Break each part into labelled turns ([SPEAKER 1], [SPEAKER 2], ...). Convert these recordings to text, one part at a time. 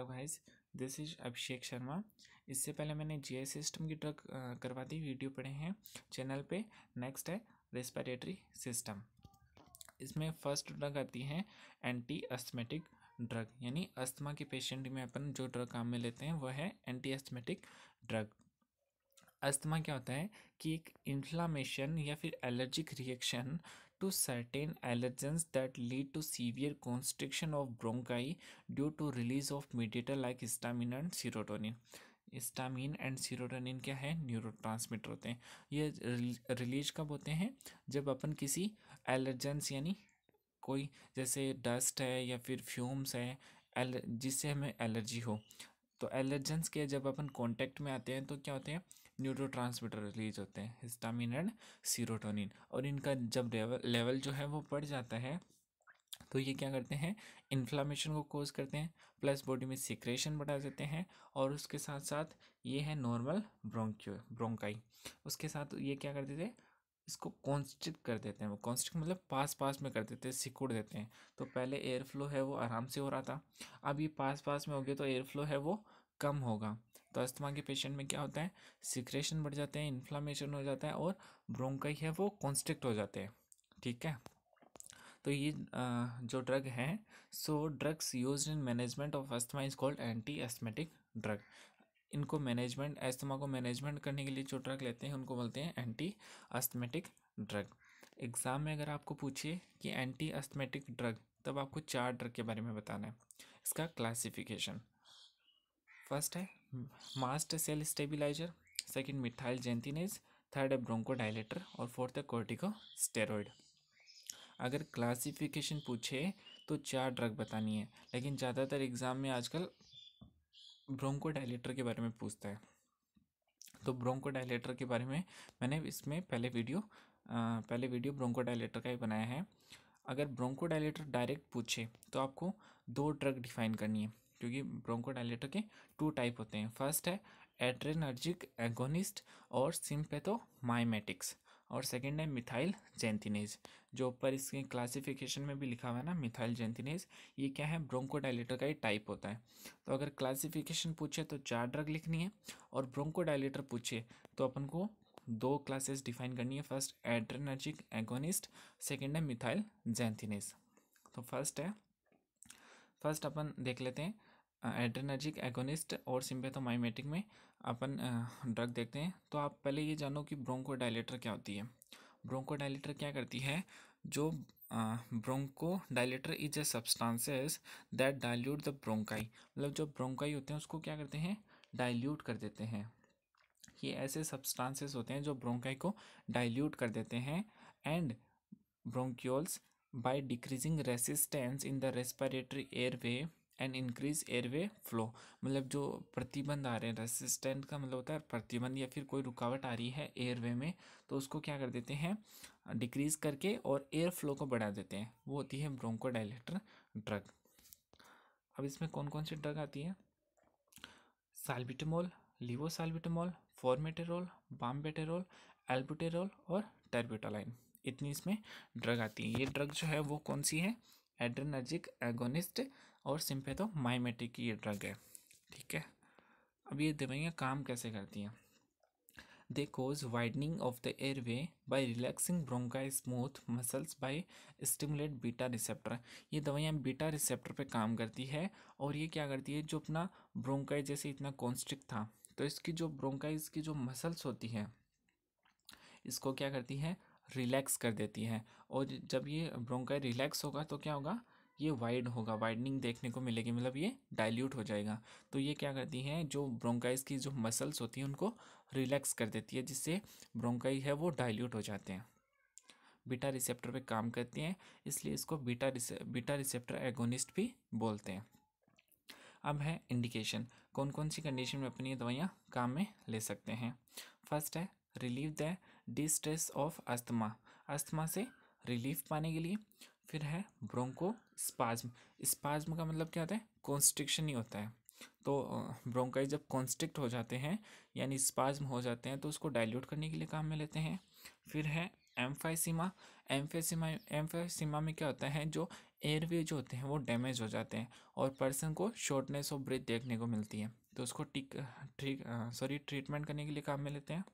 [SPEAKER 1] Hello guys, this is Abhishek Sharma. इससे पहले मैंने जीआई सिस्टम की ड्रग करवा दी, वीडियो पढ़े हैं चैनल पे। नेक्स्ट है रेस्पिरेटरी सिस्टम। इसमें फर्स्ट ड्रग आती है एंटी अस्थमेटिक ड्रग, यानी अस्थमा के पेशेंट में अपन जो ड्रग काम में लेते हैं वह है एंटी अस्थमेटिक ड्रग। अस्थमा क्या होता है कि एक इन्फ्लामेशन या फिर allergic reaction to certain allergens that lead to severe constriction of bronchi due to release of mediator like histamine and serotonin. Histamine and serotonin क्या है? न्यूरोट्रांसमीटर होते हैं। ये रिलीज कब होते हैं? जब अपन किसी एलर्जेंस यानी कोई जैसे डस्ट है या फिर फ्यूम्स है जिससे हमें एलर्जी हो, तो एलर्जेंस के जब अपन कांटेक्ट में आते हैं तो क्या होते हैं? न्यूरोट्रांसमीटर रिलीज होते हैं, हिस्टामिन एंड सीरोटोनिन। और इनका जब लेवल जो है वो बढ़ जाता है तो ये क्या करते हैं? इन्फ्लामेशन को कोज करते हैं, प्लस बॉडी में सिक्रेशन बढ़ा देते हैं। और उसके साथ साथ ये है नॉर्मल ब्रोंकाई। उसके साथ ये क्या कर देते हैं? इसको कॉन्स्ट्रिक्ट कर देते हैं। वो कॉन्स्ट्रिक्ट मतलब पास पास में कर देते हैं, सिकुड़ देते हैं। तो पहले एयर फ्लो है वो आराम से हो रहा था, अब ये पास पास में हो गया तो एयर फ्लो है वो कम होगा। तो अस्थमा के पेशेंट में क्या होता है? सिक्रेशन बढ़ जाते हैं, इन्फ्लामेशन हो जाता है और ब्रोंकाई है वो कॉन्स्ट्रिक्ट हो जाते हैं। ठीक है, तो ये जो ड्रग है, सो drugs used in management of asthma is called anti asthmatic drug. इनको मैनेजमेंट, अस्थमा को मैनेजमेंट करने के लिए जो ड्रग लेते हैं उनको बोलते हैं एंटी अस्थमेटिक ड्रग। एग्ज़ाम में अगर आपको पूछे कि एंटी अस्थमेटिक ड्रग, तब आपको 4 ड्रग के बारे में बताना है। इसका क्लासिफिकेशन, फर्स्ट है mast cell stabilizer, second methyl xanthines, third है ब्रोंकोडायलेटर और फोर्थ है कोर्टिकोस्टेरॉइड। अगर क्लासिफिकेशन पूछे तो 4 ड्रग बतानी है, लेकिन ज़्यादातर एग्ज़ाम में आजकल ब्रोंकोडायलेटर के बारे में पूछता है। तो ब्रोंकोडायलेटर के बारे में मैंने इसमें पहले वीडियो ब्रोंकोडायलेटर का ही बनाया है। अगर ब्रोंकोडायलेटर डायरेक्ट पूछे तो आपको 2 ड्रग डिफाइन करनी है, क्योंकि ब्रोंकोडायलेटर के 2 टाइप होते हैं। फर्स्ट है एड्रेनर्जिक एगोनिस्ट और सिम्पैथोमाइमेटिक्स, और सेकंड है मिथाइल जेंथिनेज। जो ऊपर इसके क्लासिफिकेशन में भी लिखा हुआ है ना, मिथाइल जेंथिनेज, ये क्या है? ब्रोंकोडायलेटर का ही टाइप होता है। तो अगर क्लासिफिकेशन पूछे तो 4 ड्रग लिखनी है, और ब्रोंकोडायलेटर पूछे तो अपन को 2 क्लासेस डिफाइन करनी है। फर्स्ट एड्रेनर्जिक एगोनिस्ट, सेकंड है मिथाइल जेंथिनेज। तो फर्स्ट अपन देख लेते हैं एड्रेनर्जिक एगोनिस्ट और सिम्पैथोमाइमेटिक में अपन ड्रग देखते हैं। तो आप पहले ये जानो कि ब्रोंकोडायलेटर क्या होती है। ब्रोंकोडायलेटर क्या करती है? जो bronchodilator is a substances that dilute the bronchi, मतलब जो ब्रोंकाई होते हैं उसको क्या करते हैं? डाइल्यूट कर देते हैं। ये ऐसे सब्सटेंसेस होते हैं जो ब्रोंकाई को डाइल्यूट कर देते हैं। And bronchioles by decreasing resistance in the respiratory airway and increase airway flow, मतलब जो प्रतिबंध आ रहे हैं, रेसिस्टेंट का मतलब होता है प्रतिबंध या फिर कोई रुकावट आ रही है एयरवे में, तो उसको क्या कर देते हैं? डिक्रीज करके और एयर फ्लो को बढ़ा देते हैं। वो होती है ब्रोंकोडायलेटर ड्रग। अब इसमें कौन कौन सी ड्रग आती है? साल्बिटमोल, लीवोसाल्बिटमोल, फॉर्मेटेरोल, बामबेटेरोल, एल्बुटेरोल और टर्बिटोलाइन। इतनी इसमें ड्रग आती है। ये ड्रग जो है वो कौन सी है? एड्रेनर्जिक एगोनिस्ट और सिम्पैथोमाइमेटिक की ये ड्रग है। ठीक है, अब ये दवाइयाँ काम कैसे करती हैं? They cause widening of the airway by relaxing bronchi smooth muscles by stimulate beta receptor. ये दवाइयाँ बीटा रिसेप्टर पे काम करती है, और ये क्या करती है? जो अपना ब्रोंकाई जैसे इतना कॉन्स्ट्रिक्ट था, तो इसकी जो ब्रोंकाइज की जो मसल्स होती हैं, इसको क्या करती है? रिलैक्स कर देती है। और जब ये ब्रोंकाई रिलैक्स होगा तो क्या होगा? ये वाइड होगा, वाइडनिंग देखने को मिलेगी, मतलब ये डाइल्यूट हो जाएगा। तो ये क्या करती है? जो ब्रोंकाइज की जो मसल्स होती हैं उनको रिलैक्स कर देती है, जिससे ब्रोंकाई है वो डाइल्यूट हो जाते हैं। बीटा रिसेप्टर पे काम करती हैं, इसलिए इसको बीटा रिसेप्टर एगोनिस्ट भी बोलते हैं। अब है इंडिकेशन, कौन कौन सी कंडीशन में अपनी दवाइयाँ काम में ले सकते हैं। फर्स्ट है relieve the distress of asthma, asthma से रिलीफ पाने के लिए। फिर है ब्रोंको स्पाज्म, स्पाज्म का मतलब क्या होता है? कॉन्स्ट्रिक्शन ही होता है। तो ब्रोंकाई जब कॉन्स्ट्रिक्ट हो जाते हैं यानी स्पाज्म हो जाते हैं तो उसको डाइल्यूट करने के लिए काम में लेते हैं। फिर है एम्फाइसीमा, एम्फाइसीमा में क्या होता है? जो एयरवे जो होते हैं वो डैमेज हो जाते हैं और पर्सन को शॉर्टनेस ऑफ ब्रेथ देखने को मिलती है, तो उसको ट्रीटमेंट करने के लिए काम में लेते हैं।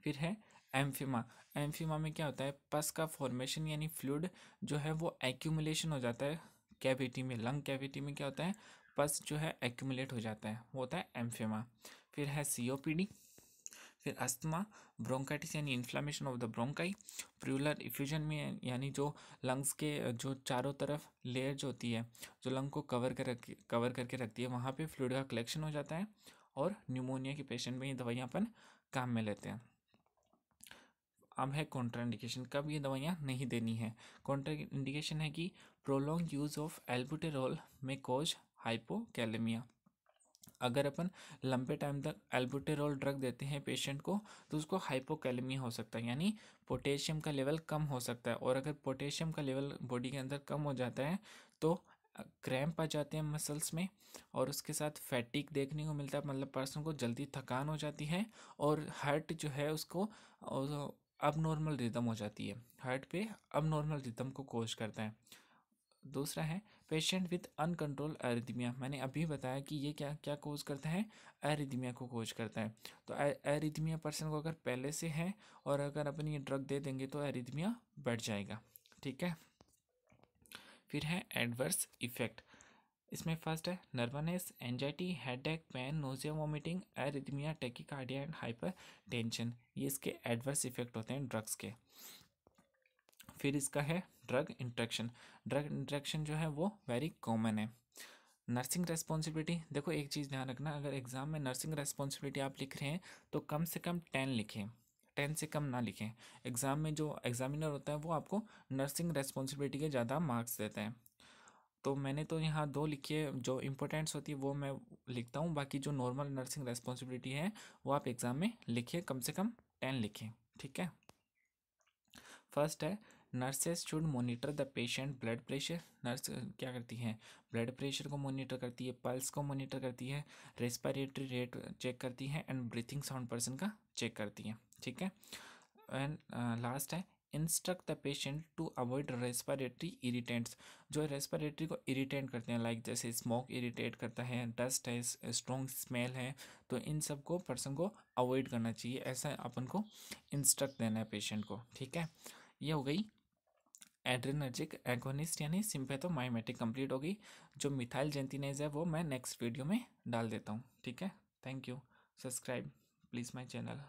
[SPEAKER 1] फिर है एम्फीमा। एम्फीमा में क्या होता है, पस का फॉर्मेशन यानी फ्लूइड जो है वो एक्यूमुलेशन हो जाता है कैविटी में, लंग कैविटी में क्या होता है, पस जो है एक्यूमुलेट हो जाता है, वो होता है एम्फीमा। फिर है सीओपीडी। फिर अस्थमा, ब्रोंकाइटिस यानी inflammation of the bronchi, प्रूलर effusion में यानी जो लंग्स के जो चारों तरफ लेयर जो होती है जो लंग को कवर करके रखती है वहाँ पे फ्लूइड का कलेक्शन हो जाता है, और न्यूमोनिया के पेशेंट में ये दवाइयाँ अपन काम में लेते हैं। अब है कॉन्ट्राइंडिकेशन, कब ये दवाइयाँ नहीं देनी है। कॉन्ट्राइंडिकेशन है कि प्रोलॉन्ग यूज ऑफ एल्बुटेरॉल में कॉज हाइपोकैलेमिया। अगर अपन लंबे टाइम तक एल्बुटेरॉल ड्रग देते हैं पेशेंट को तो उसको हाइपोकैलेमिया हो सकता है, यानी पोटेशियम का लेवल कम हो सकता है, और अगर पोटेशियम का लेवल बॉडी के अंदर कम हो जाता है तो क्रैम्प आ जाते हैं मसल्स में, और उसके साथ फैटिक देखने को मिलता है, मतलब पर्सन को जल्दी थकान हो जाती है, और हार्ट जो है उसको अब नॉर्मल रिदम हो जाती है, हार्ट पे अब नॉर्मल रिदम को कोज करता है। दूसरा है पेशेंट विथ अनकंट्रोल एरिथमिया। मैंने अभी बताया कि ये क्या क्या कोज करता है, एरिथमिया को कोज करता है। तो एरिथमिया पर्सन को अगर पहले से है और अगर अपन ये ड्रग दे देंगे तो एरिथमिया बढ़ जाएगा, ठीक है। फिर है एडवर्स इफेक्ट। इसमें फर्स्ट है nervousness, anxiety, headache, pain, nausea, vomiting, arrhythmia, tachycardia and hypertension, ये इसके एडवर्स इफेक्ट होते हैं ड्रग्स के। फिर इसका है ड्रग इंट्रैक्शन। ड्रग इंट्रैक्शन जो है वो वेरी कॉमन है। नर्सिंग रेस्पॉन्सिबिलिटी, देखो एक चीज़ ध्यान रखना, अगर एग्जाम में नर्सिंग रेस्पॉन्सिबिलिटी आप लिख रहे हैं तो कम से कम 10 लिखें, 10 से कम ना लिखें। एग्ज़ाम में जो एग्जामिनर होता है वो आपको नर्सिंग रेस्पॉन्सिबिलिटी के ज़्यादा मार्क्स देते हैं। तो मैंने तो यहाँ 2 लिखी है, जो इंपॉर्टेंट्स होती है वो मैं लिखता हूँ, बाकी जो नॉर्मल नर्सिंग रेस्पॉन्सिबिलिटी है वो आप एग्ज़ाम में लिखिए, कम से कम 10 लिखें, ठीक है। फर्स्ट है nurses should monitor the patient blood pressure. Nurse क्या करती हैं, ब्लड प्रेशर को मॉनिटर करती है, पल्स को मॉनिटर करती है, रेस्पिरेटरी रेट चेक करती है, एंड ब्रीथिंग साउंड पर्सन का चेक करती है, ठीक है। एंड लास्ट है instruct the patient to avoid respiratory irritants. जो रेस्पिरेटरी को इरिटेट करते हैं, लाइक जैसे स्मोक इरिटेट करता है, डस्ट है, स्ट्रॉन्ग स्मेल है, तो इन सब को पर्सन को अवॉइड करना चाहिए, ऐसा अपन को इंस्ट्रक्ट देना है पेशेंट को, ठीक है। ये हो गई एड्रेनर्जिक एगोनिस्ट यानी सिम्पैथोमाइमेटिक कंप्लीट हो गई। जो मिथाइल जेंटिनेज है वो मैं नेक्स्ट वीडियो में डाल देता हूँ, ठीक है। Thank you, subscribe please my channel.